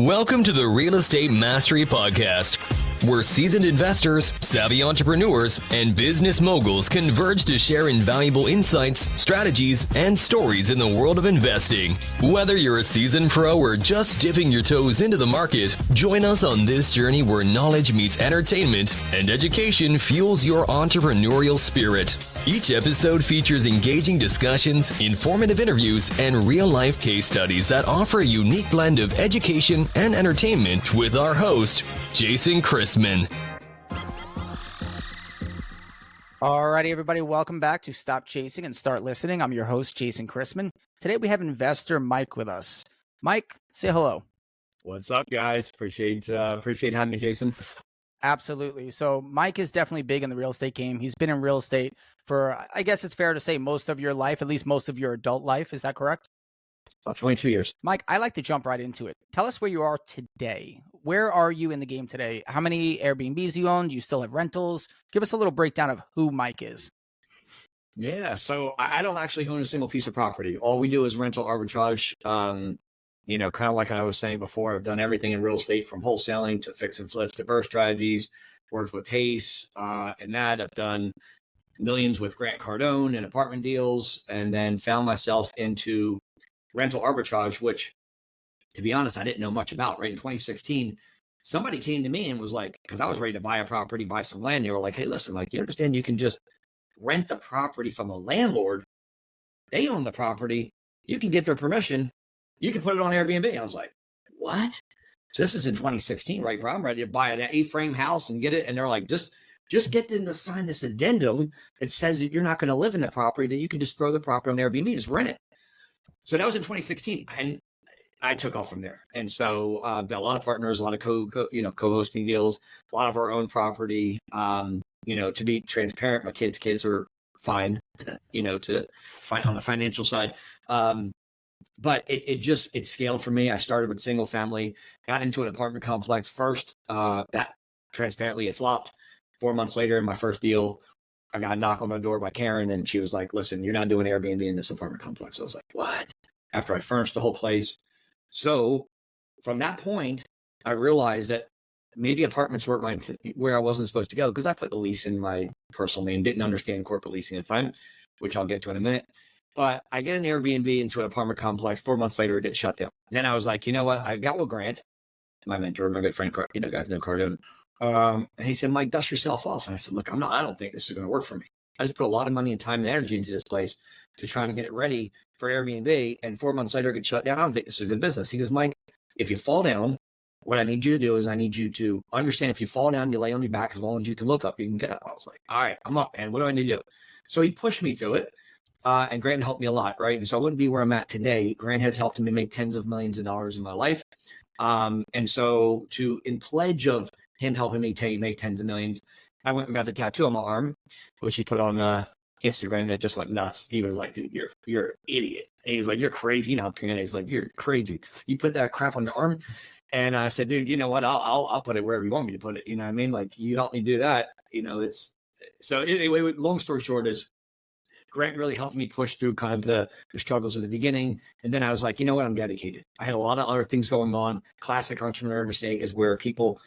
Welcome to the Real Estate Mastery Podcast, where seasoned investors, savvy entrepreneurs, and business moguls converge to share invaluable insights, strategies, and stories in the world of investing. Whether you're a seasoned pro or just dipping your toes into the market, join us on this journey where knowledge meets entertainment and education fuels your entrepreneurial spirit. Each episode features engaging discussions, informative interviews, and real-life case studies that offer a unique blend of education and entertainment with our host, Jason Chrisman. Alrighty, everybody, welcome back to Stop Chasing and Start Listening. I'm your host, Jason Chrisman. Today we have investor Mike with us. Mike, say hello. What's up, guys? Appreciate having me, Jason. Absolutely. So Mike is definitely big in the real estate game. He's been in real estate for, I guess it's fair to say, most of your life, at least most of your adult life. Is that correct? About 22 years. Mike, I like to jump right into it. Tell us where you are today. Where are you in the game today? How many Airbnbs do you own? Do you still have rentals? Give us a little breakdown of who Mike is. Yeah, so I don't actually own a single piece of property. All we do is rental arbitrage. Kind of like I was saying before, I've done everything in real estate from wholesaling to fix and flips to burst strategies, worked with Pace and that. I've done millions with Grant Cardone and apartment deals, and then found myself into rental arbitrage, which, to be honest, I didn't know much about. Right in 2016, somebody came to me and was like, because I was ready to buy a property, buy some land. They were like, hey, listen, like, you understand you can just rent the property from a landlord. They own the property. You can get their permission. You can put it on Airbnb. I was like, what? So this is in 2016, right? Where I'm ready to buy an A-frame house and get it. And they're like, just get them to sign this addendum that says that you're not going to live in that property, that you can just throw the property on Airbnb, just rent it. So that was in 2016. And I took off from there. And so I've got a lot of partners, a lot of co-hosting deals, a lot of our own property. To be transparent, my kids are fine, to find on the financial side. But it scaled for me. I started with single family, got into an apartment complex first. That transparently it flopped. 4 months later, in my first deal, I got a knock on my door by Karen, and she was like, listen, you're not doing Airbnb in this apartment complex. I was like, what? After I furnished the whole place. So from that point, I realized that maybe apartments weren't where I wasn't supposed to go, because I put the lease in my personal name, didn't understand corporate leasing at the time, which I'll get to in a minute. But I get an Airbnb into an apartment complex. 4 months later, it gets shut down. Then I was like, you know what? I got with Grant, my mentor, my good friend, guys know Cardone. And he said, Mike, dust yourself off. And I said, look, I don't think this is going to work for me. I just put a lot of money and time and energy into this place to try to get it ready for Airbnb. And 4 months later, it gets shut down. I don't think this is a good business. He goes, Mike, if you fall down, what I need you to do is I need you to understand, if you fall down, you lay on your back. As long as you can look up, you can get up. I was like, all right, I'm up, man. What do I need to do? So he pushed me through it. And Grant helped me a lot, right? And so I wouldn't be where I'm at today. Grant has helped me make tens of millions of dollars in my life. And so in pledge of him helping me make tens of millions, I went and got the tattoo on my arm, which he put on Instagram, and it just went nuts. He was like, dude, you're an idiot. And he was like, you're crazy. He's like, you're crazy. You put that crap on your arm. And I said, dude, you know what? I'll put it wherever you want me to put it. You know what I mean? Like, you help me do that. So anyway, long story short is, Grant really helped me push through kind of the struggles at the beginning. And then I was like, you know what? I'm dedicated. I had a lot of other things going on. Classic entrepreneur mistake is where people,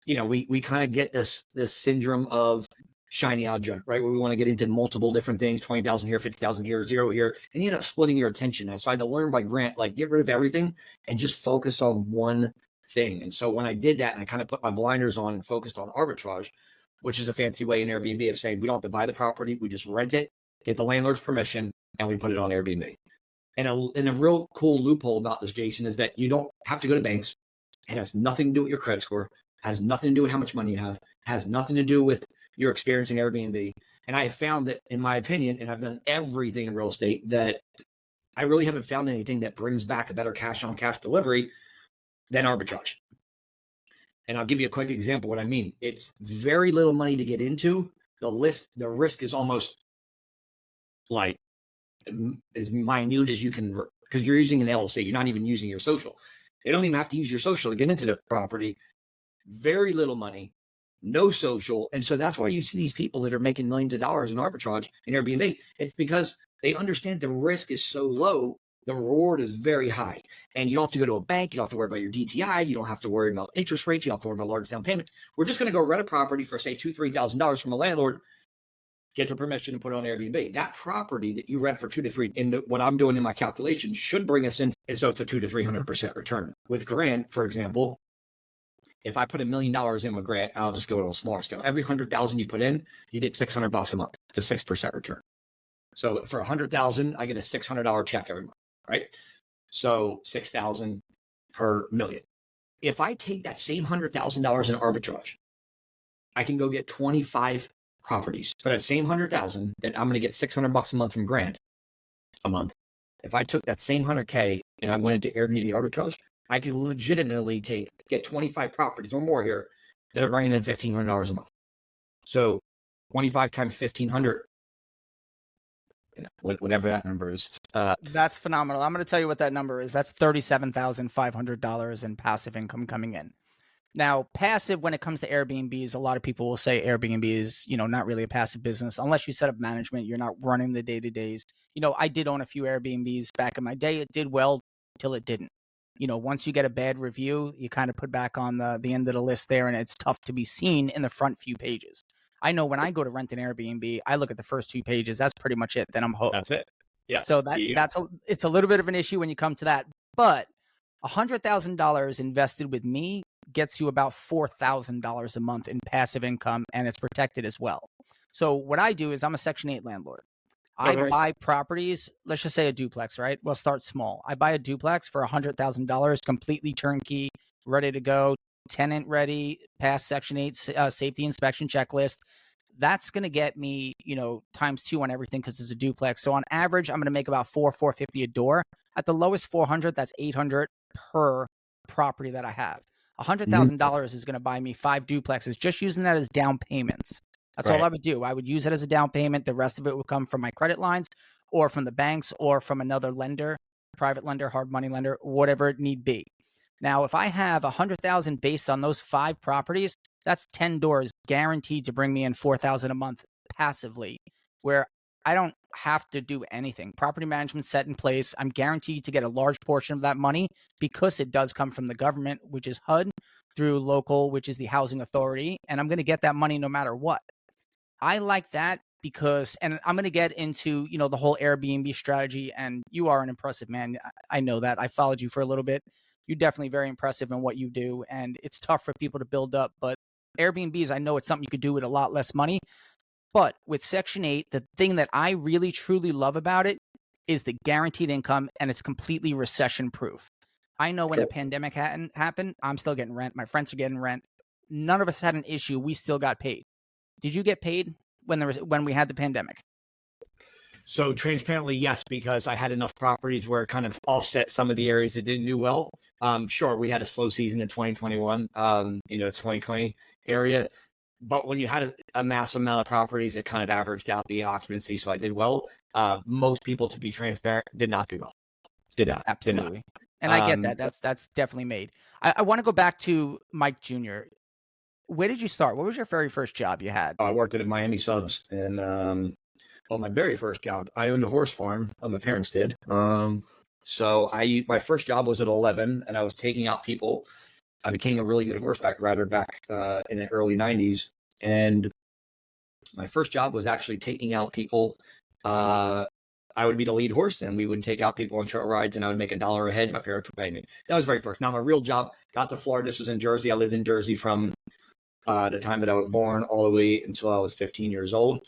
we kind of get this syndrome of shiny object, right? Where we want to get into multiple different things, 20,000 here, 50,000 here, 0 here, and you end up splitting your attention. And so I had to learn by Grant, like, get rid of everything and just focus on one thing. And so when I did that, and I kind of put my blinders on and focused on arbitrage, which is a fancy way in Airbnb of saying we don't have to buy the property, we just rent it, get the landlord's permission, and we put it on Airbnb. And a real cool loophole about this, Jason, is that you don't have to go to banks. It has nothing to do with your credit score, has nothing to do with how much money you have, has nothing to do with your experience in Airbnb. And I have found that, in my opinion, and I've done everything in real estate, that I really haven't found anything that brings back a better cash on cash delivery than arbitrage. And I'll give you a quick example of what I mean. It's very little money to get into. The risk is almost like as minute as you can, because you're using an LLC. You're not even using your social. They don't even have to use your social to get into the property. Very little money, no social. And so that's why you see these people that are making millions of dollars in arbitrage in Airbnb. It's because they understand the risk is so low the reward is very high. And you don't have to go to a bank. You don't have to worry about your DTI. You don't have to worry about interest rates. You don't have to worry about large down payments. We're just going to go rent a property for, say, $2,000, $3,000 from a landlord, get the permission to put it on Airbnb. That property that you rent for 2 to 3, what I'm doing in my calculation should bring us in. And so it's a 200 to 300% return. With Grant, for example, if I put $1 million in with Grant, I'll just go to a smaller scale. Every 100,000 you put in, you get $600 a month. It's a 6% return. So for 100,000, I get a $600 check every month, right? So 6,000 per million. If I take that same $100,000 in arbitrage, I can go get 25 properties for that same 100,000 that I'm going to get $600 a month from Grant a month. If I took that same 100K and I went into Airbnb arbitrage, I could legitimately get 25 properties or more here that are bringing in $1,500 a month. So 25 times 1,500, whatever that number is. That's phenomenal. I'm going to tell you what that number is. That's $37,500 in passive income coming in. Now, passive, when it comes to Airbnbs, a lot of people will say Airbnb is, not really a passive business. Unless you set up management, you're not running the day-to-days. I did own a few Airbnbs back in my day. It did well till it didn't. Once you get a bad review, you kind of put back on the end of the list there, and it's tough to be seen in the front few pages. I know when I go to rent an Airbnb, I look at the first 2 pages. That's pretty much it. Then I'm hooked. That's it. Yeah. So it's a little bit of an issue when you come to that. But $100,000 invested with me gets you about $4,000 a month in passive income, and it's protected as well. So what I do is I'm a Section 8 landlord. I buy properties, let's just say a duplex, right? We'll start small. I buy a duplex for $100,000, completely turnkey, ready to go, tenant ready, pass Section 8 safety inspection checklist. That's going to get me, times 2 on everything because it's a duplex. So on average, I'm going to make about $450 a door. At the lowest 400, that's $800 per property that I have. $100,000 is going to buy me 5 duplexes, just using that as down payments. That's all I would do. I would use it as a down payment. The rest of it would come from my credit lines or from the banks or from another lender, private lender, hard money lender, whatever it need be. Now, if I have $100,000 based on those 5 properties, that's 10 doors guaranteed to bring me in $4,000 a month passively, where I don't have to do anything. Property management set in place. I'm guaranteed to get a large portion of that money because it does come from the government, which is HUD, through local, which is the housing authority. And I'm going to get that money no matter what. I like that because, and I'm going to get into, the whole Airbnb strategy, and you are an impressive man. I know that. I followed you for a little bit. You're definitely very impressive in what you do, and it's tough for people to build up. But Airbnbs, I know it's something you could do with a lot less money. But with Section 8, the thing that I really, truly love about it is the guaranteed income, and it's completely recession-proof. I know when the pandemic happened, I'm still getting rent. My friends are getting rent. None of us had an issue. We still got paid. Did you get paid when we had the pandemic? So transparently, yes, because I had enough properties where it kind of offset some of the areas that didn't do well. Sure, we had a slow season in 2021, 2020 area. But when you had a massive amount of properties, it kind of averaged out the occupancy. So I did well. Most people, to be transparent, did not do well. Did not. Absolutely. And I get that. That's definitely made. I want to go back to Mike Jr. Where did you start? What was your very first job you had? I worked at Miami Subs. And my very first job, I owned a horse farm. My parents did. So my first job was at 11, and I was taking out people. I became a really good horseback rider back in the early 90s. And my first job was actually taking out people. I would be the lead horse, and we would take out people on short rides, and I would make $1 a head. My parents would pay me. That was very first. Now, my real job, got to Florida. This was in Jersey. I lived in Jersey from the time that I was born all the way until I was 15 years old.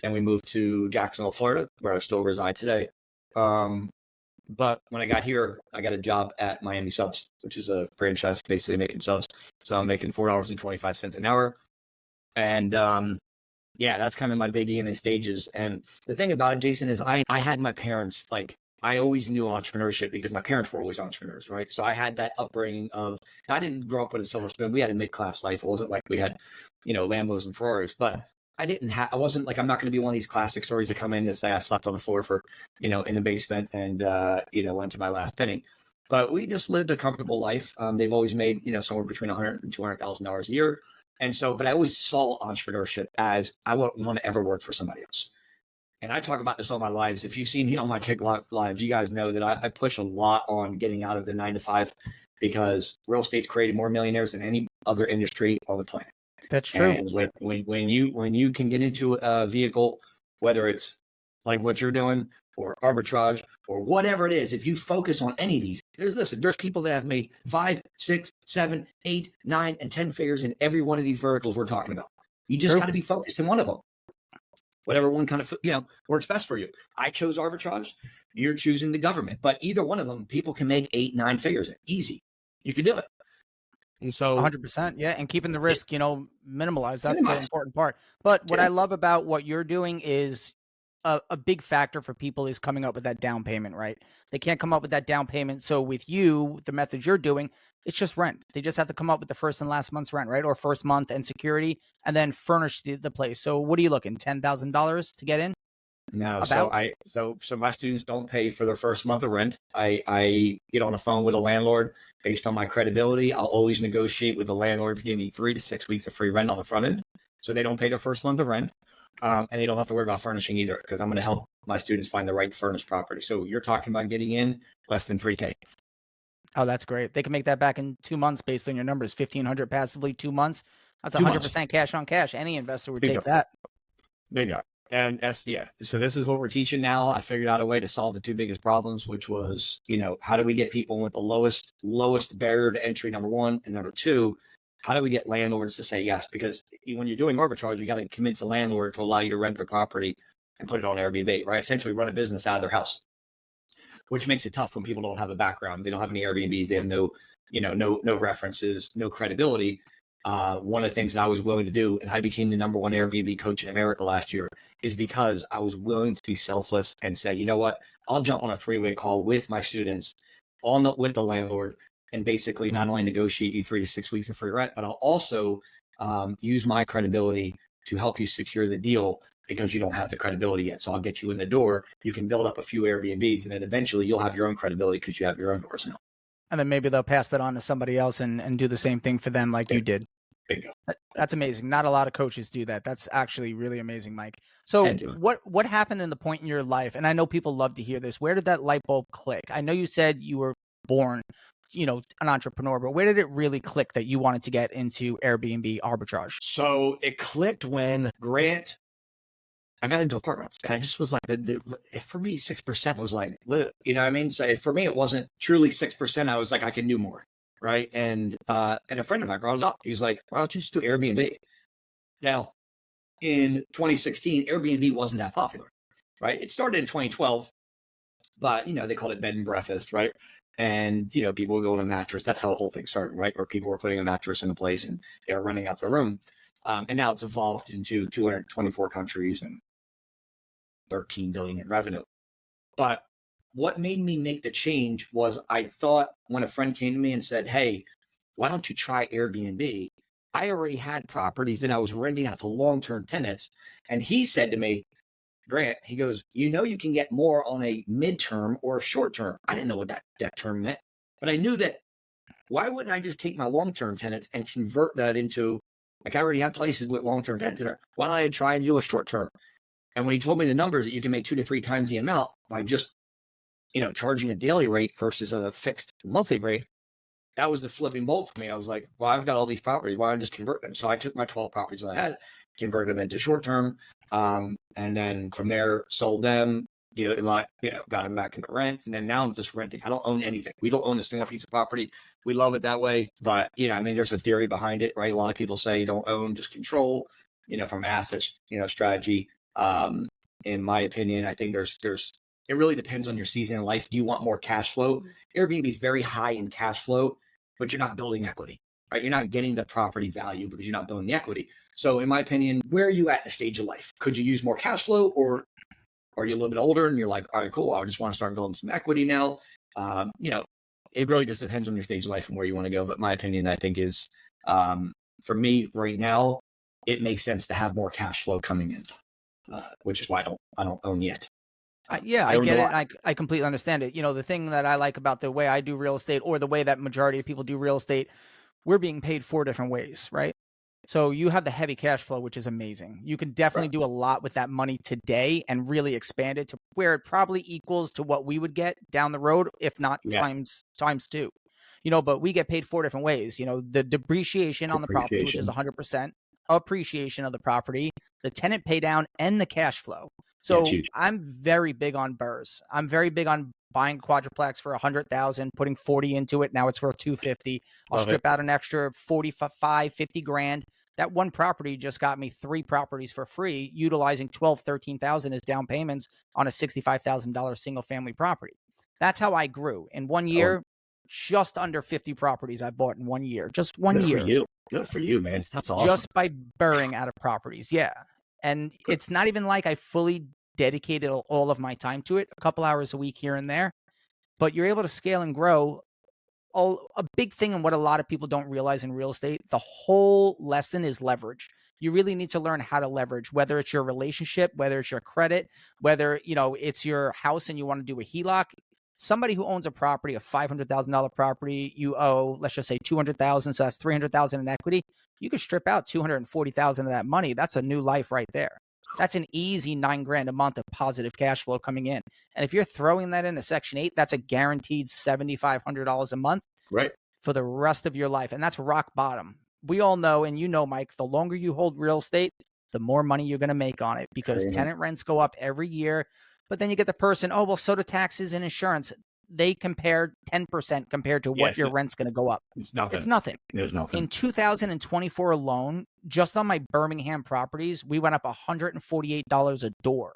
And we moved to Jacksonville, Florida, where I still reside today. But when I got here, I got a job at Miami Subs, which is a franchise basically making subs. So I'm making $4.25 an hour. And that's kind of my beginning stages. And the thing about it, Jason, is I had my parents, I always knew entrepreneurship because my parents were always entrepreneurs, right? So I had that upbringing of, I didn't grow up with a silver spoon. We had a mid-class life. It wasn't like we had, Lambos and Ferraris, but I wasn't like, I'm not going to be one of these classic stories that come in and say I slept on the floor for, in the basement and, went to my last penny. But we just lived a comfortable life. They've always made, somewhere between $100,000 and $200,000 a year. And so, but I always saw entrepreneurship as I wouldn't want to ever work for somebody else. and I talk about this on my lives. If you've seen me on my TikTok lives, you guys know that I push a lot on getting out of the 9 to 5 because real estate's created more millionaires than any other industry on the planet. That's true. And when you can get into a vehicle, whether it's like what you're doing or arbitrage or whatever it is, if you focus on any of these, there's people that have made 5, 6, 7, 8, 9, and 10 figures in every one of these verticals we're talking about. You just got to be focused in one of them. Whatever one kind of, works best for you. I chose arbitrage. You're choosing the government. But either one of them, people can make 8, 9 figures. Easy. You can do it. And so 100%. Yeah. And keeping the risk, minimalized. That's the important part. But what I love about what you're doing is a big factor for people is coming up with that down payment, right? They can't come up with that down payment. So with you, the method you're doing, it's just rent. They just have to come up with the first and last month's rent, right? Or first month and security, and then furnish the place. So what are you looking? $10,000 to get in? No, so my students don't pay for their first month of rent. I get on the phone with a landlord based on my credibility. I'll always negotiate with the landlord to give me 3 to 6 weeks of free rent on the front end, so they don't pay their first month of rent, and they don't have to worry about furnishing either, because I'm going to help my students find the right furnished property. So you're talking about getting in less than $3K. Oh, that's great. They can make that back in 2 months based on your numbers. 1,500 passively, 2 months. That's 100% cash on cash. Any investor would take that. Bingo. And so this is what we're teaching now. I figured out a way to solve the 2 biggest problems, which was, how do we get people with the lowest barrier to entry, number one, and number two, how do we get landlords to say yes? Because when you're doing arbitrage, you got to convince the landlord to allow you to rent the property and put it on Airbnb, right? Essentially run a business out of their house, which makes it tough when people don't have a background. They don't have any Airbnbs. They have no references, no credibility. One of the things that I was willing to do, and I became the #1 Airbnb coach in America last year, is because I was willing to be selfless and say, you know what, I'll jump on a 3-way call with my students, with the landlord, and basically not only negotiate you 3 to 6 weeks of free rent, but I'll also use my credibility to help you secure the deal, because you don't have the credibility yet. So I'll get you in the door. You can build up a few Airbnbs, and then eventually you'll have your own credibility because you have your own doors now. And then maybe they'll pass that on to somebody else and do the same thing for them like you did. Bingo. That's amazing. Not a lot of coaches do that. That's actually really amazing, Mike. So what happened in the point in your life? And I know people love to hear this. Where did that light bulb click? I know you said you were born, an entrepreneur, but where did it really click that you wanted to get into Airbnb arbitrage? So it clicked when I got into apartments, and I just was like, for me, 6% was like, you know what I mean? So for me, it wasn't truly 6%. I was like, I can do more. Right. And a friend of mine brought it up. He's like, why don't you just do Airbnb? Now, in 2016, Airbnb wasn't that popular. Right. It started in 2012, but, they called it bed and breakfast. Right. And, people would go on a mattress. That's how the whole thing started. Right. Where people were putting a mattress in a place and they were renting out their room. And now it's evolved into 224 countries and 13 billion in revenue. But what made me make the change was I thought, when a friend came to me and said, hey, why don't you try Airbnb? I already had properties that I was renting out to long-term tenants. And he said to me, Grant, he goes, you can get more on a midterm or a short term. I didn't know what that term meant, but I knew that. Why wouldn't I just take my long-term tenants and convert that into, like, I already have places with long-term tenants in there. Why don't I try and do a short term? And when he told me the numbers that you can make 2 to 3 times the amount by just charging a daily rate versus a fixed monthly rate, that was the flipping bolt for me. I was like, well, I've got all these properties. Why don't I just convert them? So I took my 12 properties that I had, converted them into short term, and then from there sold them, got them back into rent. And then now I'm just renting. I don't own anything. We don't own a single piece of property. We love it that way. But, there's a theory behind it, right? A lot of people say you don't own, just control, from assets, strategy. In my opinion, I think it really depends on your season in life. Do you want more cash flow? Airbnb is very high in cash flow, but you're not building equity, right? You're not getting the property value because you're not building the equity. So in my opinion, where are you at in the stage of life? Could you use more cash flow, or are you a little bit older and you're like, all right, cool, I just want to start building some equity now? It really just depends on your stage of life and where you want to go. But my opinion, I think, is for me right now, it makes sense to have more cash flow coming in, which is why I don't own yet. I get it. I completely understand it. The thing that I like about the way I do real estate, or the way that majority of people do real estate, we're being paid 4 different ways, right? So you have the heavy cash flow, which is amazing. You can definitely do a lot with that money today and really expand it to where it probably equals to what we would get down the road, if not times two. But we get paid 4 different ways. The depreciation on the property, which is 100%, appreciation of the property, the tenant pay down, and the cash flow. So I'm very big on BRRRRs. I'm very big on buying quadruplex for 100,000, putting 40 into it. Now it's worth 250. I'll strip out an extra 45, 50 grand. That one property just got me 3 properties for free, utilizing 12, 13,000 as down payments on a $65,000 single family property. That's how I grew in 1 year. Just under 50 properties I bought in 1 year. Just 1 year. Good for you, man. That's awesome. Just by BRRRRing out of properties. Yeah. And it's not even like I fully dedicated all of my time to it, a couple hours a week here and there, but you're able to scale and grow. A big thing, and what a lot of people don't realize in real estate, the whole lesson is leverage. You really need to learn how to leverage, whether it's your relationship, whether it's your credit, whether it's your house and you want to do a HELOC. Somebody who owns a property, a $500,000 property, you owe, let's just say $200,000, so that's $300,000 in equity. You could strip out $240,000 of that money. That's a new life right there. That's an easy $9,000 a month of positive cash flow coming in. And if you're throwing that into Section 8, that's a guaranteed $7,500 a month for the rest of your life. And that's rock bottom. We all know, and Mike, the longer you hold real estate, the more money you're going to make on it, because tenant rents go up every year. But then you get the person, so do taxes and insurance. They compare 10% compared to what your rent's going to go up. It's nothing. There's nothing. In 2024 alone, just on my Birmingham properties, we went up $148 a door.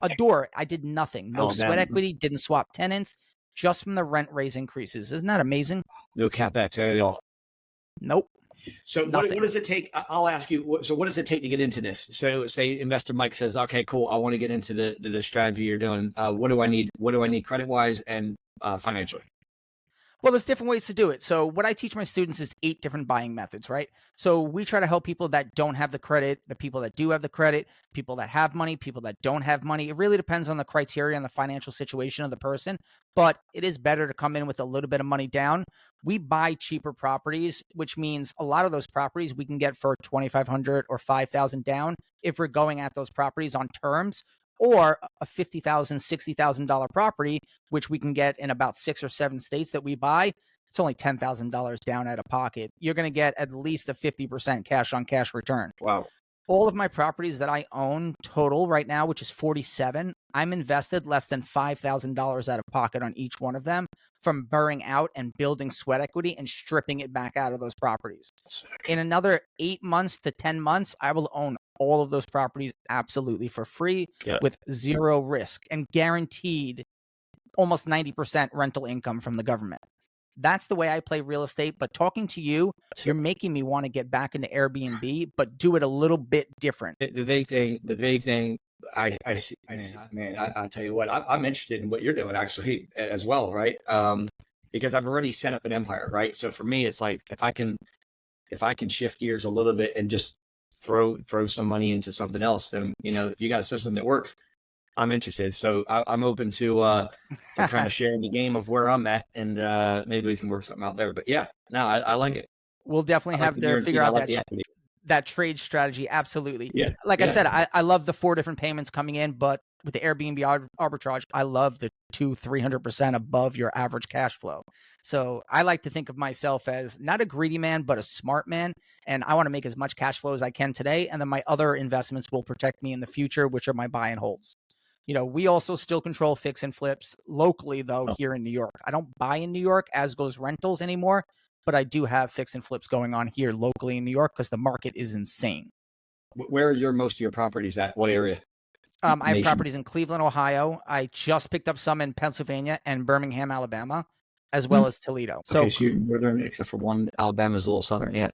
A door. I did nothing. No sweat equity, didn't swap tenants, just from the rent raise increases. Isn't that amazing? No CapEx at all. Nope. So what does it take? I'll ask you. So what does it take to get into this? So say investor Mike says, okay, cool. I want to get into the strategy you're doing. What do I need? What do I need credit wise and financially? Well, there's different ways to do it. So what I teach my students is 8 different buying methods, right? So we try to help people that don't have the credit, the people that do have the credit, people that have money, people that don't have money. It really depends on the criteria and the financial situation of the person, but it is better to come in with a little bit of money down. We buy cheaper properties, which means a lot of those properties we can get for $2,500 or $5,000 down if we're going at those properties on terms, or a $50,000, $60,000 property, which we can get in about 6 or 7 states that we buy. It's only $10,000 down out of pocket. You're going to get at least a 50% cash on cash return. Wow. All of my properties that I own total right now, which is 47, I'm invested less than $5,000 out of pocket on each one of them, from BRRRRing out and building sweat equity and stripping it back out of those properties. In another 8 months to 10 months, I will own all of those properties absolutely for free with 0 risk and guaranteed almost 90% rental income from the government. That's the way I play real estate. But talking to you, you're making me want to get back into Airbnb, but do it a little bit different. The big thing I see, man, I'll tell you what, I'm interested in what you're doing actually as well, right? Because I've already set up an empire, right? So for me, it's like, if I can shift gears a little bit and just throw some money into something else, then, if you got a system that works, I'm interested. So I'm open to trying to share the game of where I'm at, and maybe we can work something out there. But yeah, no, I like it. We'll definitely have to figure out that trade strategy. Absolutely. Yeah. Like I said, I love the 4 different payments coming in, but with the Airbnb arbitrage, I love the 200-300% above your average cash flow. So I like to think of myself as not a greedy man, but a smart man. And I want to make as much cash flow as I can today. And then my other investments will protect me in the future, which are my buy and holds. We also still control fix and flips locally, though, here in New York. I don't buy in New York, as goes rentals anymore, but I do have fix and flips going on here locally in New York because the market is insane. Where are most of your properties at? What area? I have properties in Cleveland, Ohio. I just picked up some in Pennsylvania and Birmingham, Alabama, as well as Toledo. So you're there, except for one. Alabama's a little southern yet.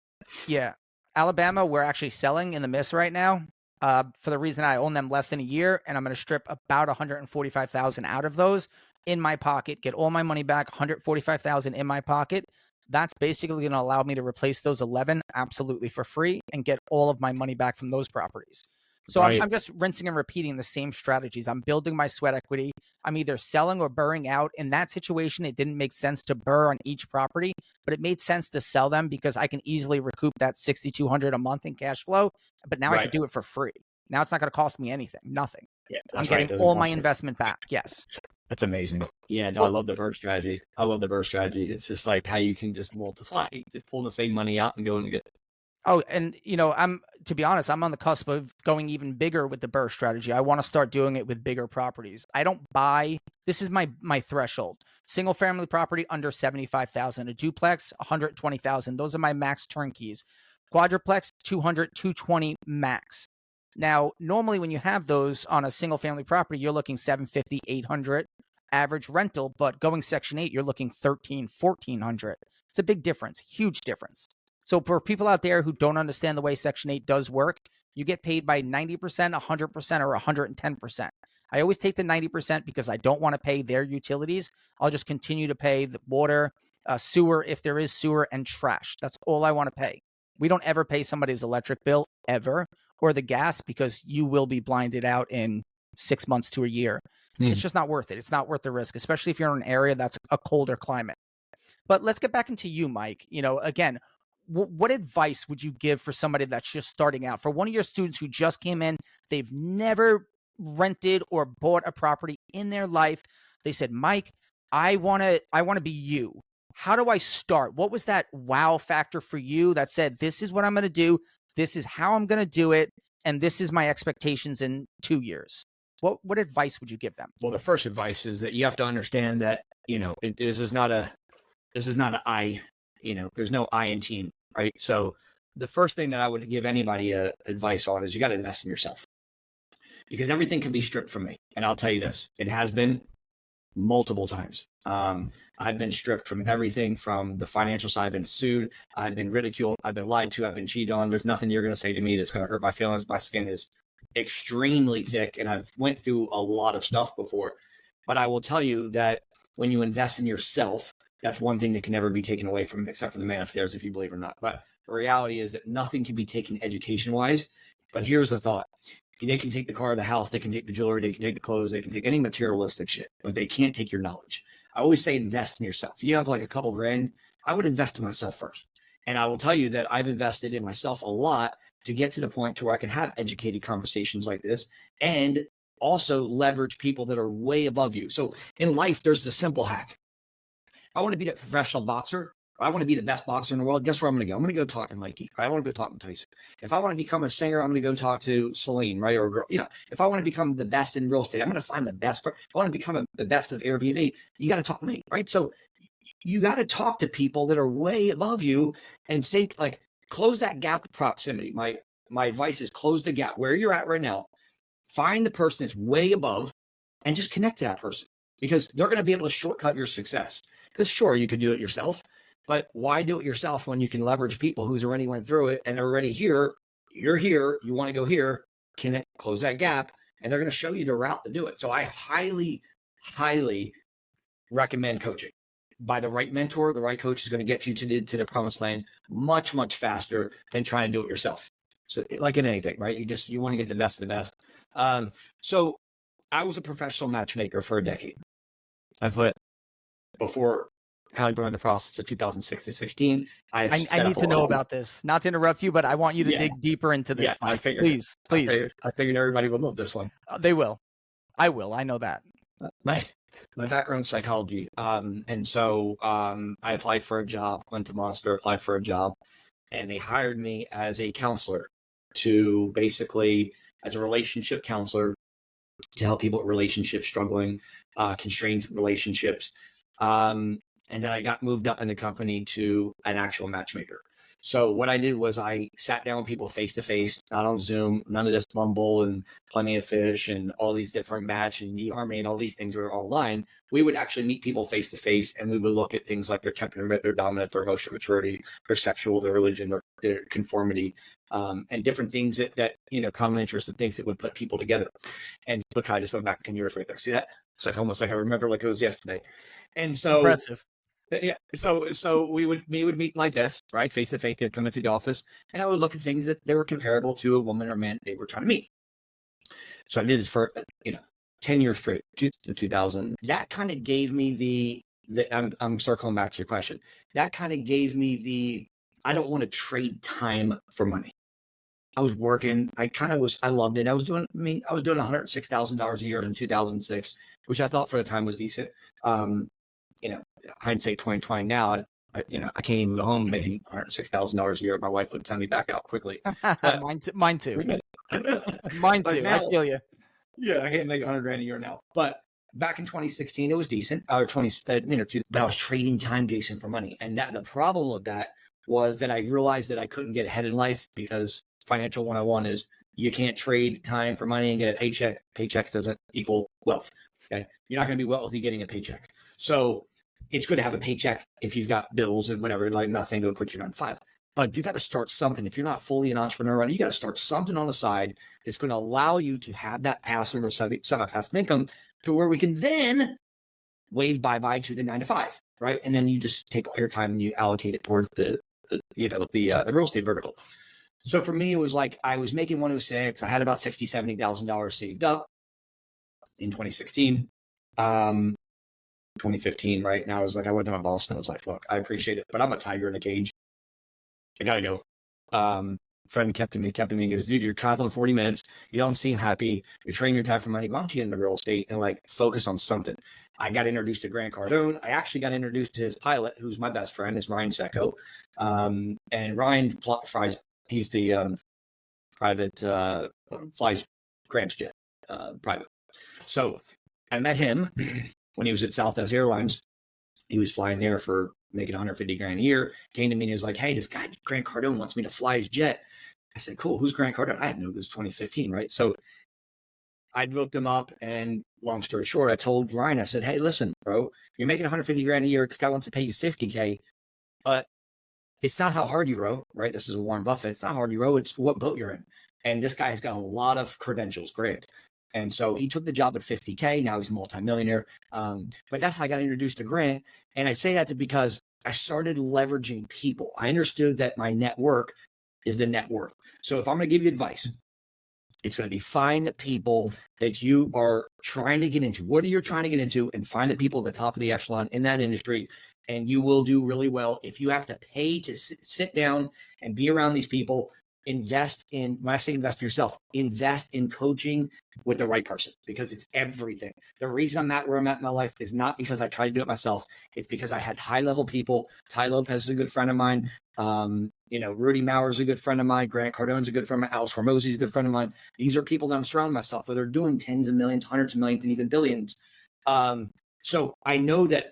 Yeah. Alabama, we're actually selling in the miss right now. For the reason I own them less than a year, and I'm going to strip about $145,000 out of those in my pocket, get all my money back, $145,000 in my pocket. That's basically going to allow me to replace those 11 absolutely for free and get all of my money back from those properties. So I'm just rinsing and repeating the same strategies. I'm building my sweat equity. I'm either selling or burring out. In that situation, it didn't make sense to burr on each property, but it made sense to sell them because I can easily recoup that $6,200 a month in cash flow. But now I can do it for free. Now it's not going to cost me anything, nothing. Yeah, I'm getting all my investment back. Yes. That's amazing. Yeah, no, I love the burr strategy. It's just like how you can just multiply, just pull the same money out and go and get. Oh, and to be honest, I'm on the cusp of going even bigger with the burr strategy. I want to start doing it with bigger properties. I don't buy, this is my threshold. Single family property under 75,000, a duplex 120,000. Those are my max turnkeys. Quadruplex 200, 220 max. Now, normally when you have those on a single family property, you're looking 750, 800 average rental, but going Section 8, you're looking 13, 1400. It's a big difference, huge difference. So for people out there who don't understand the way Section 8 does work, you get paid by 90%, 100%, or 110%. I always take the 90% because I don't want to pay their utilities. I'll just continue to pay the water, sewer, if there is sewer, and trash. That's all I want to pay. We don't ever pay somebody's electric bill, ever, or the gas, because you will be blinded out in 6 months to a year. It's just not worth it. It's not worth the risk, especially if you're in an area that's a colder climate. But let's get back into you, Mike. Again, what advice would you give for somebody that's just starting out? For one of your students who just came in, they've never rented or bought a property in their life. They said, Mike, I want to be you. How do I start? What was that wow factor for you that said, this is what I'm going to do, this is how I'm going to do it, and this is my expectations in 2 years? What advice would you give them? Well, the first advice is that you have to understand that, this is not an I, there's no I in team, right? So the first thing that I would give anybody advice on is you got to invest in yourself, because everything can be stripped from me. And I'll tell you this, it has been multiple times. I've been stripped from everything, from the financial side. I've been sued. I've been ridiculed. I've been lied to. I've been cheated on. There's nothing you're going to say to me that's going to hurt my feelings. My skin is extremely thick, and I've went through a lot of stuff before. But I will tell you that when you invest in yourself, that's one thing that can never be taken away from, except for the man upstairs, if you believe it or not. But the reality is that nothing can be taken education-wise. But here's the thought. They can take the car, the house, they can take the jewelry, they can take the clothes, they can take any materialistic shit, but they can't take your knowledge. I always say invest in yourself. If you have like a couple grand, I would invest in myself first. And I will tell you that I've invested in myself a lot to get to the point to where I can have educated conversations like this and also leverage people that are way above you. So in life, there's the simple hack. If I want to be a professional boxer, I want to be the best boxer in the world, guess where I'm going to go? I'm going to go talk to Mikey. I want to go talk to Tyson. If I want to become a singer, I'm going to go talk to Celine, right? Or a girl. If I want to become the best in real estate, I'm going to find the best. If I want to become the best of Airbnb, you got to talk to me, right? So you got to talk to people that are way above you and think, like, close that gap of proximity. My advice is close the gap where you're at right now. Find the person that's way above and just connect to that person, because they're going to be able to shortcut your success. Because sure, you could do it yourself, but why do it yourself when you can leverage people who's already went through it and are already here? You're here, you want to go here, connect, close that gap, and they're going to show you the route to do it. So I highly, highly recommend coaching. By the right mentor, the right coach is going to get you to the promised land much, much faster than trying to do it yourself. So like in anything, right? You want to get the best of the best. So I was a professional matchmaker for a decade. Before kind of during the process of 2006 to 16, I need to know about this. Not to interrupt you, but I want you to dig deeper into this. Yeah, please. I figured everybody would love this one. They will. I will. I know that. My background psychology. And so I applied for a job, went to Monster, applied for a job, and they hired me as a counselor to basically, as a relationship counselor, to help people with relationships, struggling, constrained relationships. And then I got moved up in the company to an actual matchmaker. So what I did was I sat down with people face to face, not on Zoom, none of this Bumble and Plenty of Fish and all these different Match and eHarmony and all these things were online. We would actually meet people face to face, and we would look at things like their temperament, their dominance, their emotional maturity, their sexual, their religion, their conformity, and different things that common interests and things that would put people together. And look, I just went back 10 years right there. See that? It's like almost like I remember like it was yesterday. And so impressive. Yeah. So we would meet like this, right? Face to face. They'd come into the office, and I would look at things that they were comparable to a woman or man they were trying to meet. So I did this for, 10 years straight, 2000. That kind of gave me I'm circling back to your question. That kind of gave me I don't want to trade time for money. I was working. I loved it. I was doing $106,000 a year in 2006, which I thought for the time was decent. Hindsight 2020 now, I can't even go home making $106,000 a year. My wife would send me back out quickly. But, Mine too. Mine too. Now, I feel you. Yeah, I can't make $100,000 a year now. But back in 2016, it was decent. Or but I was trading time, Jason, for money. And the problem with that was that I realized that I couldn't get ahead in life because financial 101 is you can't trade time for money and get a paycheck. Paychecks doesn't equal wealth. Okay. You're not going to be wealthy getting a paycheck. So it's good to have a paycheck if you've got bills and whatever. Like, I'm not saying go quit your 9 to 5. But you got to start something. If you're not fully an entrepreneur, you got to start something on the side that's going to allow you to have that passive or semi-passive income to where we can then wave bye-bye to the 9 to 5, right? And then you just take all your time and you allocate it towards the real estate vertical. So for me, it was like I was making 106. I had about $60,000, $70,000 saved up in 2016. 2015, right? And I was like, I went to my boss and I was like, look, I appreciate it, but I'm a tiger in a cage. I gotta go. Friend kept me. He goes, dude, you're traveling 40 minutes. You don't seem happy. You're trading your time for money. Why don't you get into real estate and like focus on something? I got introduced to Grant Cardone. I actually got introduced to his pilot, who's my best friend, is Ryan Secco. And Ryan flies. He's the private flies Grant's jet private. So I met him when he was at Southwest Airlines. He was flying there for making $150,000 a year. Came to me and he was like, hey, this guy Grant Cardone wants me to fly his jet. I said, cool. Who's Grant Cardone? I had no, it was 2015, right? So I looked him up, and long story short, I told Ryan, I said, hey, listen, bro, you're making $150,000 a year. This guy wants to pay you $50,000, but it's not how hard you row, right? This is a Warren Buffett. It's not how hard you row. It's what boat you're in. And this guy has got a lot of credentials, Grant. And so he took the job at $50,000. Now he's a multimillionaire. But that's how I got introduced to Grant. And I say that because I started leveraging people. I understood that my network is the net worth. So if I'm going to give you advice, it's going to be find the people that you are trying to get into. What are you trying to get into? And find the people at the top of the echelon in that industry. And you will do really well. If you have to pay to sit down and be around these people, invest in, when I say invest in yourself, invest in coaching with the right person, because it's everything. The reason I'm at where I'm at in my life is not because I try to do it myself. It's because I had high level people. Ty Lopez is a good friend of mine. Rudy Maurer is a good friend of mine. Grant Cardone's a good friend of mine. Alex Hormozy is a good friend of mine. These are people that I'm surrounding myself with. They're doing tens of millions, hundreds of millions, and even billions. So I know that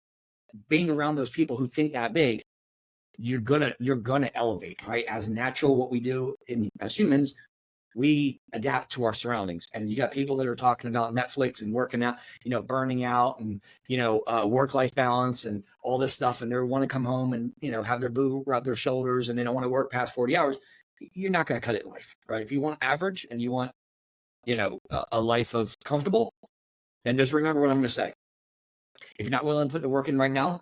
being around those people who think that big, you're gonna elevate, right? As natural, what we do as humans, we adapt to our surroundings. And you got people that are talking about Netflix and working out, burning out, and work-life balance and all this stuff, and they want to come home and have their boo rub their shoulders, and they don't want to work past 40 hours. You're not going to cut it in life, right? If you want average and you want a life of comfortable, then just remember what I'm going to say. If you're not willing to put the work in right now,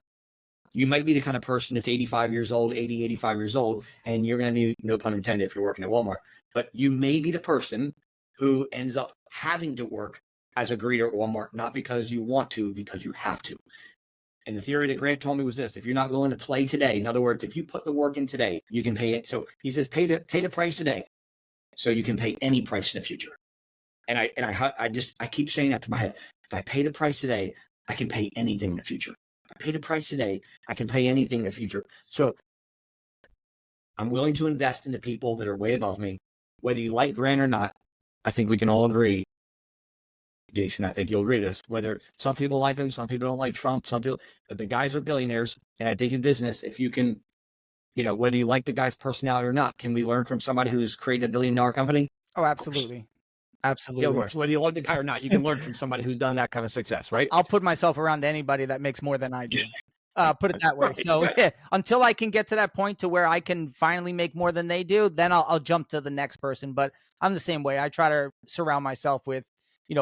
you might be the kind of person that's 85 years old, 85 years old, and you're going to need, no pun intended, if you're working at Walmart, but you may be the person who ends up having to work as a greeter at Walmart, not because you want to, because you have to. And the theory that Grant told me was this: if you're not willing to play today, in other words, if you put the work in today, you can pay it. So he says, pay the price today, so you can pay any price in the future. And I keep saying that to my head. If I pay the price today, I can pay anything in the future. If I pay the price today, I can pay anything in the future. So I'm willing to invest in the people that are way above me, whether you like Grant or not. I think we can all agree, Jason, I think you'll agree to this, whether some people like him, some people don't like Trump, but the guys are billionaires. And I think in business, if you can, whether you like the guy's personality or not, can we learn from somebody who's created $1 billion company? Oh, absolutely. Absolutely. Yeah, of course. Whether you like the guy or not, you can learn from somebody who's done that kind of success, right? I'll put myself around anybody that makes more than I do. Put it that way. So yeah, until I can get to that point to where I can finally make more than they do, then I'll jump to the next person. But I'm the same way. I try to surround myself with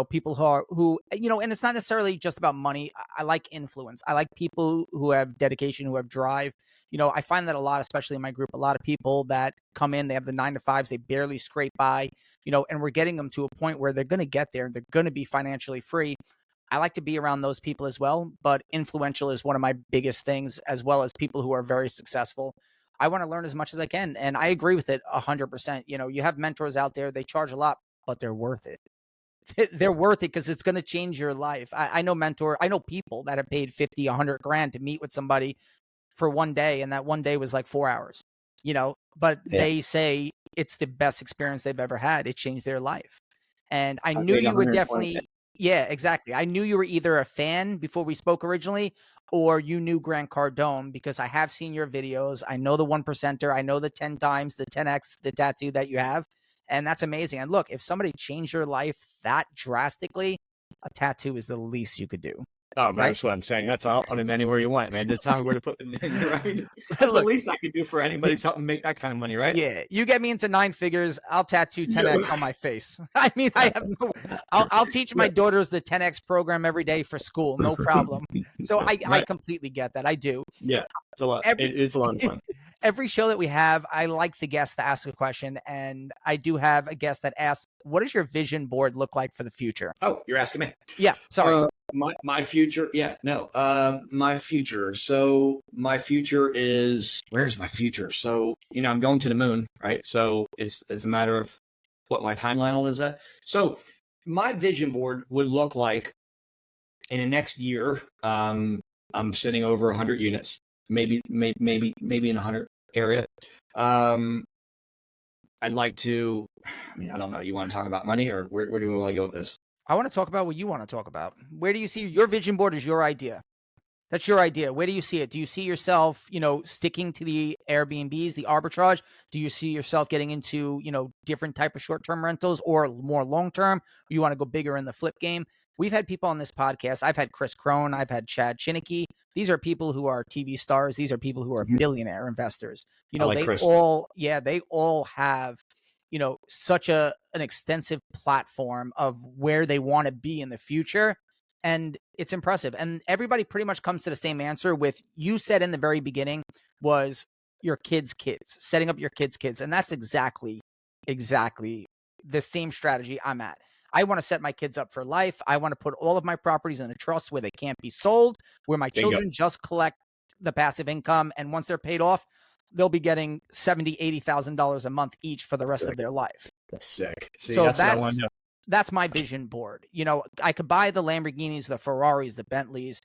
people who, and it's not necessarily just about money. I like influence. I like people who have dedication, who have drive. I find that a lot, especially in my group, a lot of people that come in, they have the 9 to 5s, they barely scrape by, and we're getting them to a point where they're going to get there. They're going to be financially free. I like to be around those people as well, but influential is one of my biggest things, as well as people who are very successful. I want to learn as much as I can. And I agree with it 100%. You have mentors out there, they charge a lot, but they're worth it. They're worth it because it's going to change your life. I know people that have paid 50, 100 grand to meet with somebody for one day. And that one day was like 4 hours, but they say it's the best experience they've ever had. It changed their life. And I knew you were definitely, yeah, exactly. I knew you were either a fan before we spoke originally, or you knew Grant Cardone, because I have seen your videos. I know the 1%er. I know the 10 times, the 10X, the tattoo that you have. And that's amazing. And look, if somebody changed your life that drastically, a tattoo is the least you could do. Oh, that's what I'm saying. That's all. I mean, anywhere you want, man. Just tell me where to put the name, right? That's Look, the least I could do for anybody. Something make that kind of money, right? Yeah, you get me into 9 figures, I'll tattoo 10X on my face. I mean, I'll teach my daughters the 10X program every day for school, no problem. So I completely get that. I do. Yeah, it's a lot. It's a lot of fun. Every show that we have, I like the guest to ask a question, and I do have a guest that asks, "What does your vision board look like for the future?" Oh, you're asking me? Yeah, sorry. My future, my future. So my future is, where's my future? So, I'm going to the moon, right? So it's a matter of what my timeline is at. So my vision board would look like in the next year, I'm sitting over 100 units, maybe in 100 area. I'd like to, I don't know. You want to talk about money, or where do we want to go with this? I want to talk about what you want to talk about. Where do you see your vision board? Is your idea? That's your idea. Where do you see it? Do you see yourself, sticking to the Airbnbs, the arbitrage? Do you see yourself getting into, different type of short-term rentals, or more long-term? You want to go bigger in the flip game? We've had people on this podcast. I've had Chris Crone. I've had Chad Chinnicky. These are people who are TV stars. These are people who are billionaire investors. They all have, such an extensive platform of where they want to be in the future. And it's impressive. And everybody pretty much comes to the same answer with, you said in the very beginning, was your kids, setting up your kids. And that's exactly the same strategy I'm at. I want to set my kids up for life. I want to put all of my properties in a trust where they can't be sold, where my children just collect the passive income. And once they're paid off, they'll be getting $70,000, $80,000 a month each for the rest of their life. That's sick. See, so that's my vision board. I could buy the Lamborghinis, the Ferraris, the Bentleys.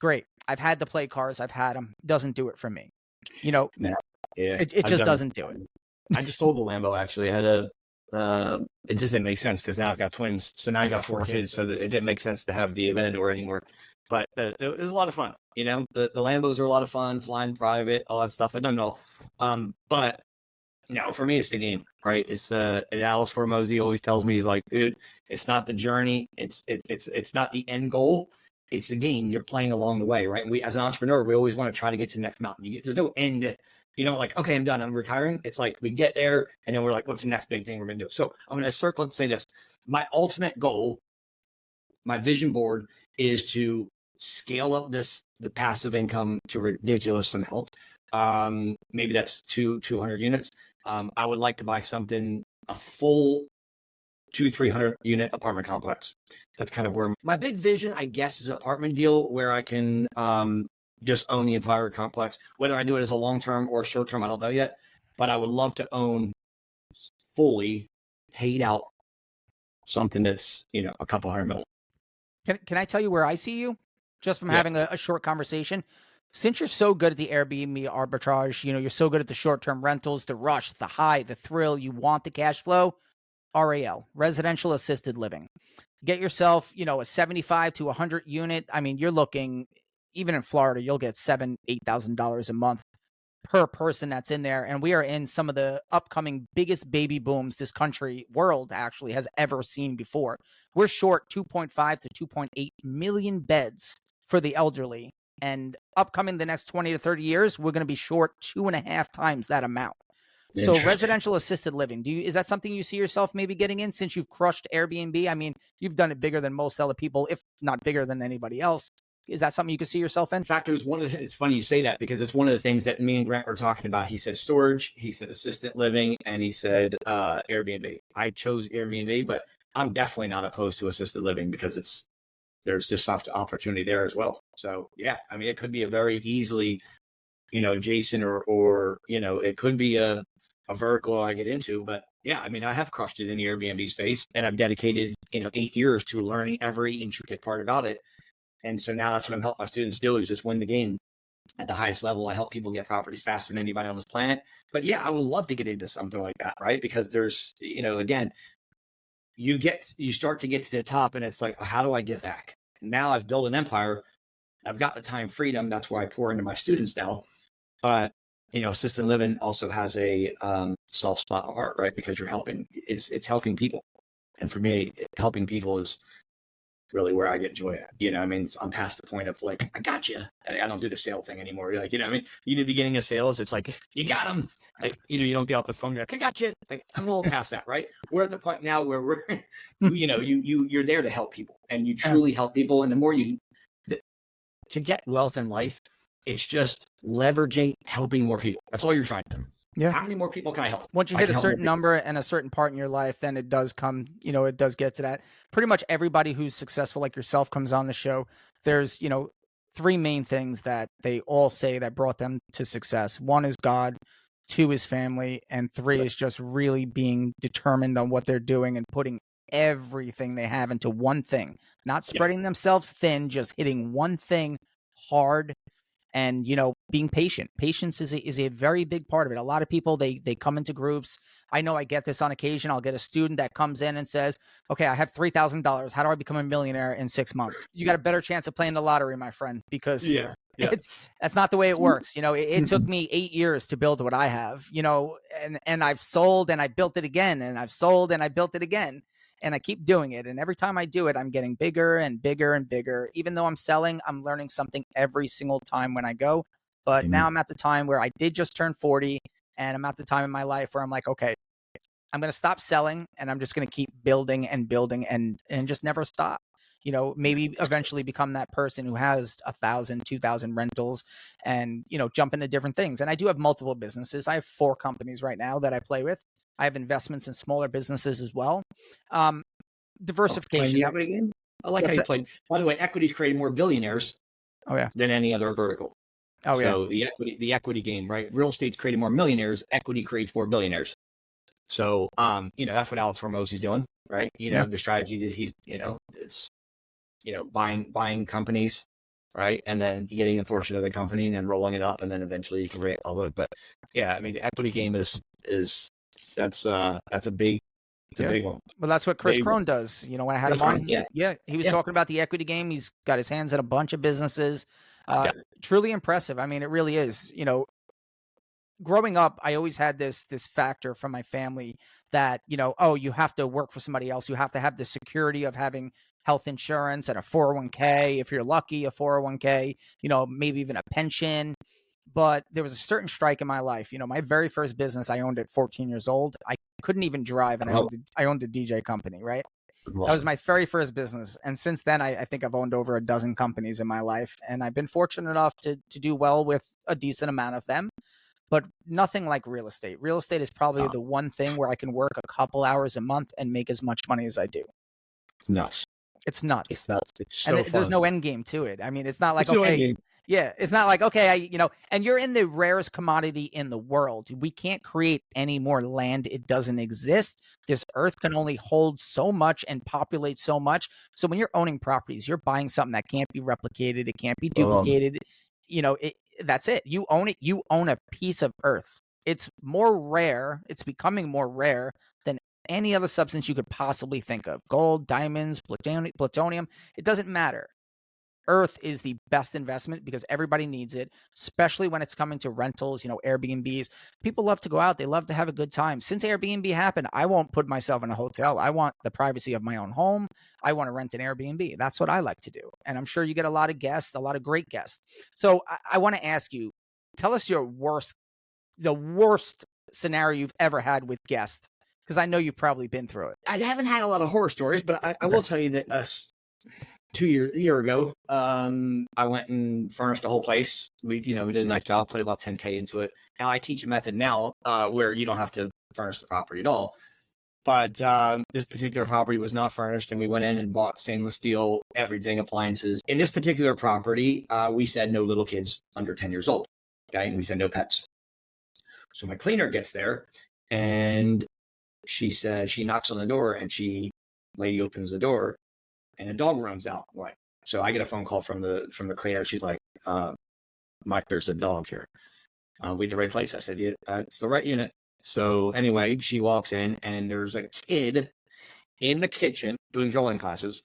Great. I've had the play cars. I've had them. Doesn't do it for me. It just doesn't do it. I just sold the Lambo, actually. I had it just didn't make sense because now I've got twins. So now I got 4 kids. So it didn't make sense to have the Aventador anymore. But it was a lot of fun. The Lambos are a lot of fun, flying private, all that stuff. I don't know. But for me, it's the game, right? It's Alex Hormozy always tells me, he's like, dude, it's not the journey. It's not the end goal. It's the game you're playing along the way, right? We, as an entrepreneur, we always want to try to get to the next mountain. There's no end. Like, okay, I'm done. I'm retiring. It's like we get there and then we're like, what's the next big thing we're going to do? So I'm going to circle and say this. My ultimate goal, my vision board, is to scale up the passive income to ridiculous amount. Maybe that's 200 units. I would like to buy a full 200-300 unit apartment complex. That's kind of where my big vision, I guess, is an apartment deal where I can just own the entire complex. Whether I do it as a long-term or short-term, I don't know yet, but I would love to own fully paid out something that's, a couple $100 million. Can I tell you where I see you? Just from having a short conversation. Since you're so good at the Airbnb arbitrage, you're so good at the short-term rentals, the rush, the high, the thrill, you want the cash flow, RAL, residential assisted living. Get yourself, a 75 to 100 unit. I mean, you're looking, even in Florida, you'll get $7,000, $8,000 a month per person that's in there. And we are in some of the upcoming biggest baby booms this world actually has ever seen before. We're short 2.5 to 2.8 million beds for the elderly. And upcoming the next 20 to 30 years, we're going to be short 2.5 times that amount. So residential assisted living, is that something you see yourself maybe getting in since you've crushed Airbnb? I mean, you've done it bigger than most other people, if not bigger than anybody else. Is that something you could see yourself in? In fact, it's funny you say that because it's one of the things that me and Grant were talking about. He said storage, he said assisted living, and he said Airbnb. I chose Airbnb, but I'm definitely not opposed to assisted living because there's just opportunity there as well. So yeah, I mean, it could be a very easily, adjacent or it could be a vertical I get into, but yeah, I mean, I have crushed it in the Airbnb space and I've dedicated, 8 years to learning every intricate part about it. And so now that's what I'm helping my students do is just win the game at the highest level. I help people get properties faster than anybody on this planet. But yeah, I would love to get into something like that, right? Because there's, again, you start to get to the top and it's like, how do I get back? And now I've built an empire. I've got the time freedom. That's why I pour into my students now. But assisted living also has a soft spot of heart, right? Because it's helping people. And for me, helping people is really where I get joy at. I mean, I'm past the point of like, I got you. I don't do the sale thing anymore. You're like, I mean, in the beginning of sales, it's like, you got them. Like, you don't get off the phone. You're like, I got you. Like, I'm a little past that, right? We're at the point now where we're, you're there to help people and you truly help people. And the more to get wealth in life, it's just leveraging, helping more people. That's all you're trying to do. Yeah. How many more people can I help? Once you hit a certain number and a certain part in your life, then it does come, it does get to that. Pretty much everybody who's successful like yourself comes on the show. There's, 3 main things that they all say that brought them to success. 1 is God, 2 is family, and 3 is just really being determined on what they're doing and putting everything they have into one thing, not spreading themselves thin, just hitting one thing hard. And, being patient. Patience is a very big part of it. A lot of people, they come into groups. I know I get this on occasion. I'll get a student that comes in and says, okay, I have $3,000. How do I become a millionaire in 6 months? You got a better chance of playing the lottery, my friend, because that's not the way it works. It took me 8 years to build what I have, and I've sold and I built it again, and I've sold and I built it again. And I keep doing it. And every time I do it, I'm getting bigger and bigger and bigger. Even though I'm selling, I'm learning something every single time when I go. But now I'm at the time where I did just turn 40. And I'm at the time in my life where I'm like, okay, I'm going to stop selling and I'm just going to keep building and building and just never stop. Maybe eventually become that person who has 1,000, 2,000 rentals and, jump into different things. And I do have multiple businesses. I have 4 companies right now that I play with. I have investments in smaller businesses as well. Diversification. The equity game? I like how you played. By the way, equity's created more billionaires than any other vertical. So the equity game, right? Real estate's created more millionaires. Equity creates more billionaires. So, that's what Alex Hormozzi's doing, right? The strategy that he's, it's, buying companies, right? And then getting a portion of the company and then rolling it up and then eventually you can create all of it. But yeah, I mean, the equity game is that's a big one. Well, that's what Chris Crone does. When I had him on, he was talking about the equity game. He's got his hands in a bunch of businesses. Truly impressive. I mean, it really is. Growing up, I always had this factor from my family that, you have to work for somebody else. You have to have the security of having health insurance and a 401k. If you're lucky, a 401k, maybe even a pension. But there was a certain strike in my life. My very first business, I owned at 14 years old. I couldn't even drive, and I owned a DJ company, right? Awesome. That was my very first business. And since then, I think I've owned over a dozen companies in my life. And I've been fortunate enough to do well with a decent amount of them. But nothing like real estate. Real estate is probably the one thing where I can work a couple hours a month and make as much money as I do. It's nuts. It's nuts. It's nuts. It's so and fun. There's no end game to it. I mean, it's not like, okay, it's not like, okay, and you're in the rarest commodity in the world. We can't create any more land. It doesn't exist. This earth can only hold so much and populate so much. So when you're owning properties, you're buying something that can't be replicated. It can't be duplicated. That's it. You own it. You own a piece of earth. It's more rare. It's becoming more rare than any other substance you could possibly think of. Gold, diamonds, plutonium. It doesn't matter. Earth is the best investment because everybody needs it, especially when it's coming to rentals, Airbnbs. People love to go out. They love to have a good time. Since Airbnb happened, I won't put myself in a hotel. I want the privacy of my own home. I want to rent an Airbnb. That's what I like to do. And I'm sure you get a lot of guests, a lot of great guests. So I want to ask you, tell us the worst scenario you've ever had with guests? Because I know you've probably been through it. I haven't had a lot of horror stories, but I will tell you that a year ago, I went and furnished the whole place. We did a nice job, put about 10K into it. Now I teach a method now where you don't have to furnish the property at all. But this particular property was not furnished, and we went in and bought stainless steel, everything, appliances. In this particular property, we said no little kids under 10 years old. Okay, and we said no pets. So my cleaner gets there, and she knocks on the door, and lady opens the door, and a dog runs out. Right. So I get a phone call from the cleaner. She's like, Mike, there's a dog here. We the right place? I said, yeah, it's the right unit. So anyway, she walks in, and there's a kid in the kitchen doing drawing classes,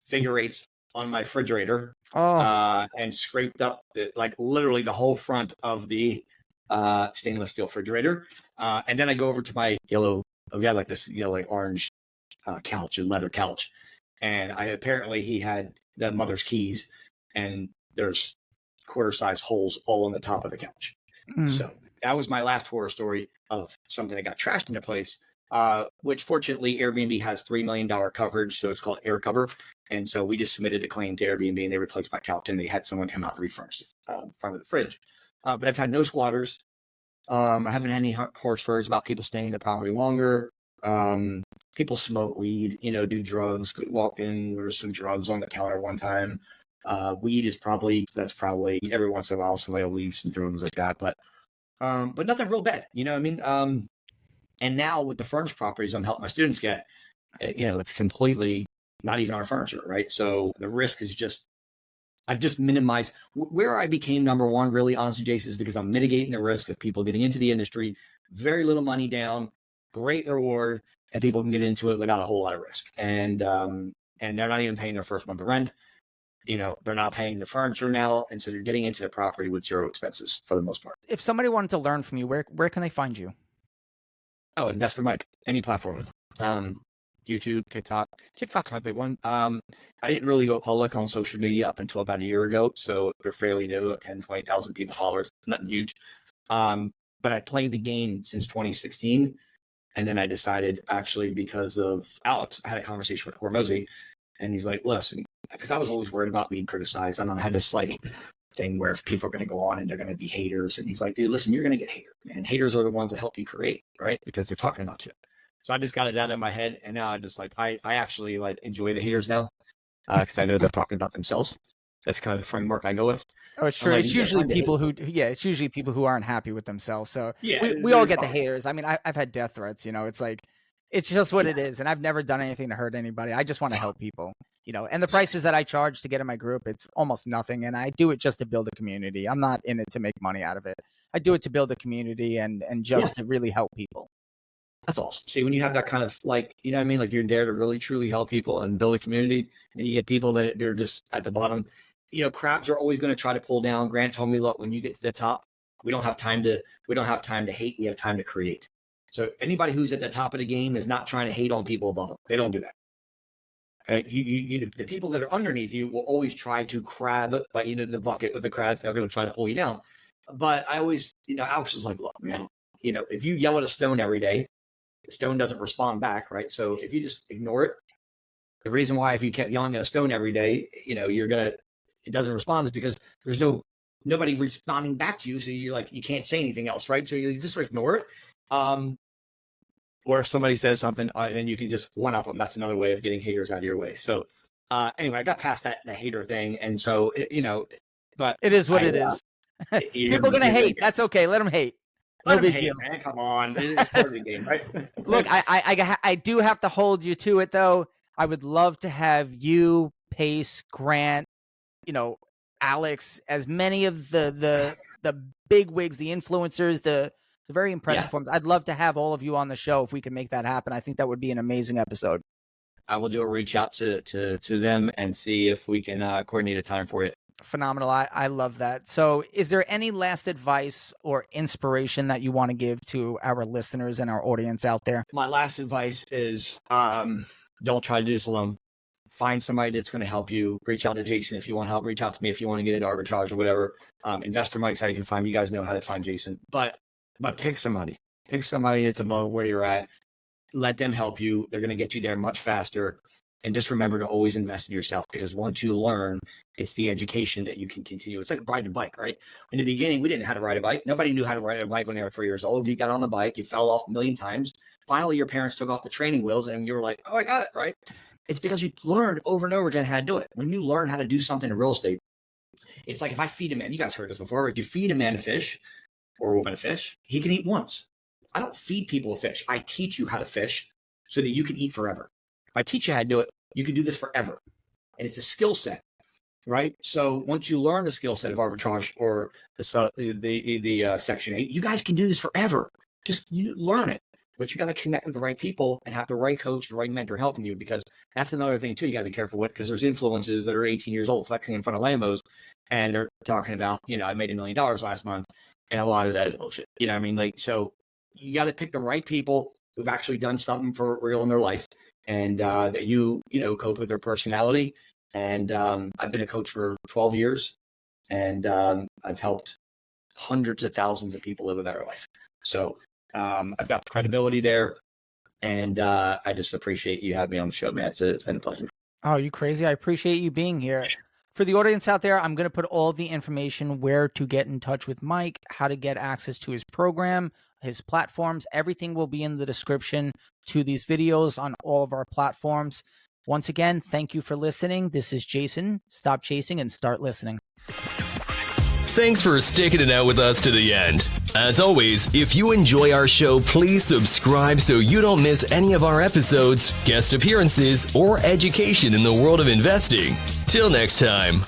figure eights on my refrigerator, and scraped up literally the whole front of the stainless steel refrigerator. And then I go over to my we had like this orange couch, a leather couch. And apparently he had the mother's keys, and there's quarter-size holes all on the top of the couch. So that was my last horror story of something that got trashed into place, which fortunately Airbnb has $3 million coverage, so it's called air cover. And so we just submitted a claim to Airbnb, and they replaced my couch, and they had someone come out and refurnish the front of the fridge. But I've had no squatters. I haven't had any horror stories about people staying in the property longer. People smoke weed, do drugs. Could walk in, there was some drugs on the counter one time. Weed is probably every once in a while somebody will leave some drugs like that, but nothing real bad. You know what I mean? And now with the furnished properties I'm helping my students get, it's completely not even our furniture, right? So the risk is I've just minimized. Where I became number one, really honestly, Jason, is because I'm mitigating the risk of people getting into the industry, very little money down, great reward, and people can get into it without a whole lot of risk. And they're not even paying their first month of rent. They're not paying the furniture now. And so they're getting into the property with zero expenses for the most part. If somebody wanted to learn from you, where can they find you? Oh, Investor Mike, any platform. YouTube, TikTok. TikTok's my big one. I didn't really go public on social media up until about a year ago. So they're fairly new, 10, 20,000 people followers, nothing huge. But I played the game since 2016. And then I decided, actually, because of Alex, I had a conversation with Hormozy, and he's like, listen, because I was always worried about being criticized. I had this thing where if people are going to go on and they're going to be haters. And he's like, dude, listen, you're going to get haters, man. Haters are the ones that help you create, right? Because they're talking about you. So I just got it out in my head. And now I just I actually enjoy the haters now because I know they're talking about themselves. That's kind of the framework I go with. Oh, it's true. It's usually people who aren't happy with themselves. So we all get the haters. I mean, I've had death threats, it's just what it is. And I've never done anything to hurt anybody. I just want to help people, and the prices that I charge to get in my group, it's almost nothing. And I do it just to build a community. I'm not in it to make money out of it. I do it to build a community and just to really help people. That's awesome. See, when you have that kind of you're there to really truly help people and build a community, and you get people that they're just at the bottom. Crabs are always going to try to pull down. Grant told me, look, when you get to the top, we don't have time to hate. We have time to create. So anybody who's at the top of the game is not trying to hate on people above them. They don't do that. The people that are underneath you will always try to crab the bucket with the crabs. They're going to try to pull you down. But I always, Alex was like, look, man, if you yell at a stone every day, the stone doesn't respond back, right? So if you just ignore it, the reason why if you kept yelling at a stone every day, it doesn't respond is because there's nobody responding back to you. So you're you can't say anything else, right? So you just ignore it. Or if somebody says something, then you can just one up them. That's another way of getting haters out of your way. So anyway, I got past the hater thing. And so, but it is what it is. People are going to hate. That's okay. Let them hate. No big deal, man. Come on. It's part of the game, right? Look, I do have to hold you to it, though. I would love to have you, Pace, Grant, Alex, as many of the big wigs, the influencers, the very impressive forms. I'd love to have all of you on the show if we can make that happen. I think that would be an amazing episode. I will do a reach out to them and see if we can coordinate a time for it. Phenomenal. I love that. So is there any last advice or inspiration that you want to give to our listeners and our audience out there? My last advice is don't try to do this alone. Find somebody that's going to help you. Reach out to Jason if you want help. Reach out to me if you want to get into arbitrage or whatever. Investor Mike's how you can find me. You guys know how to find Jason. But pick somebody. Pick somebody that's above where you're at. Let them help you. They're going to get you there much faster. And just remember to always invest in yourself, because once you learn, it's the education that you can continue. It's like riding a bike, right? In the beginning, we didn't know how to ride a bike. Nobody knew how to ride a bike when they were 3 years old. You got on the bike, you fell off a million times. Finally, your parents took off the training wheels and you were like, oh, I got it, right? It's because you learned over and over again how to do it. When you learn how to do something in real estate, it's like if I feed a man, you guys heard this before, if you feed a man a fish or a woman a fish, he can eat once. I don't feed people a fish. I teach you how to fish so that you can eat forever. If I teach you how to do it, you can do this forever. And it's a skill set, right? So once you learn the skill set of arbitrage or the Section 8, you guys can do this forever. Just learn it. But you got to connect with the right people and have the right coach, the right mentor helping you, because that's another thing too you got to be careful with, because there's influencers that are 18 years old flexing in front of Lambos and they're talking about, I made $1 million last month, and a lot of that is bullshit. You know what I mean? Like, so you got to pick the right people who've actually done something for real in their life, and that cope with their personality. And I've been a coach for 12 years, and I've helped hundreds of thousands of people live a better life. So I've got the credibility there, and I just appreciate you having me on the show, man. It's been a pleasure. Oh, you crazy. I appreciate you being here. For the audience out there, I'm going to put all the information, where to get in touch with Mike, how to get access to his program, his platforms. Everything will be in the description to these videos on all of our platforms. Once again, thank you for listening. This is Jason. Stop chasing and start listening. Thanks for sticking it out with us to the end. As always, if you enjoy our show, please subscribe so you don't miss any of our episodes, guest appearances, or education in the world of investing. Till next time.